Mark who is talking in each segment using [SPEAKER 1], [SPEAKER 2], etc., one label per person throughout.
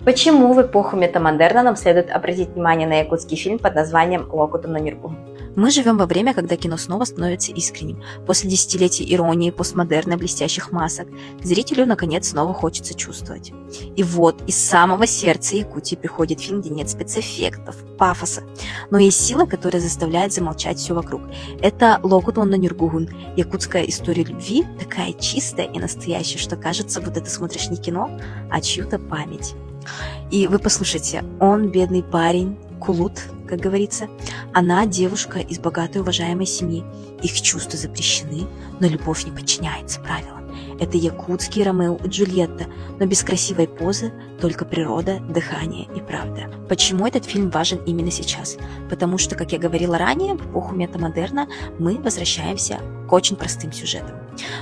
[SPEAKER 1] Почему в эпоху метамодерна нам следует обратить внимание на якутский фильм под названием «Локутон на Нюрбу»?
[SPEAKER 2] Мы живем во время, когда кино снова становится искренним. После десятилетий иронии, постмодерна, блестящих масок, зрителю, наконец, снова хочется чувствовать. И вот, из самого сердца Якутии приходит фильм, где нет спецэффектов, пафоса, но есть сила, которая заставляет замолчать все вокруг. Это «Локутон на Нюргугун», якутская история любви, такая чистая и настоящая, что кажется, будто ты смотришь не кино, а чью-то память. И вы послушайте, он бедный парень, кулут, как говорится. Она девушка из богатой уважаемой семьи. Их чувства запрещены, но любовь не подчиняется правилам. Это якутский Ромео и Джульетта, но без красивой позы, только природа, дыхание и правда. Почему этот фильм важен именно сейчас? Потому что, как я говорила ранее, в эпоху метамодерна мы возвращаемся к очень простым сюжетам.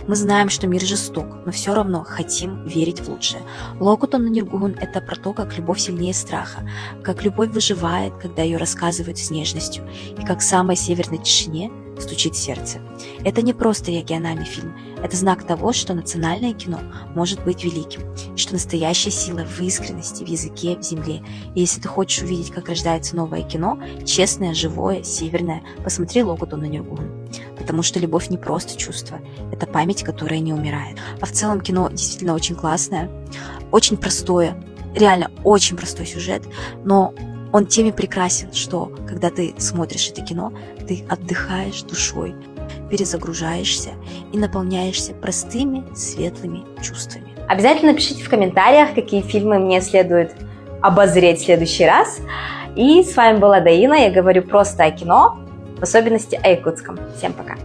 [SPEAKER 2] Мы знаем, что мир жесток, но все равно хотим верить в лучшее. «Локутон на Нюргугун» — это про то, как любовь сильнее страха, как любовь выживает, когда ее рассказывают с нежностью, и как в самой северной тишине стучит сердце. Это не просто региональный фильм, это знак того, что национальное кино может быть великим, и что настоящая сила в искренности, в языке, в земле. И если ты хочешь увидеть, как рождается новое кино, честное, живое, северное, посмотри «Локутон на Нюргугун». Потому что любовь не просто чувство, это память, которая не умирает. А в целом кино действительно очень классное, очень простое, реально очень простой сюжет, но он тем и прекрасен, что когда ты смотришь это кино, ты отдыхаешь душой, перезагружаешься и наполняешься простыми, светлыми чувствами.
[SPEAKER 1] Обязательно пишите в комментариях, какие фильмы мне следует обозреть в следующий раз. И с вами была Даина, я говорю просто о кино, в особенности о якутском. Всем пока!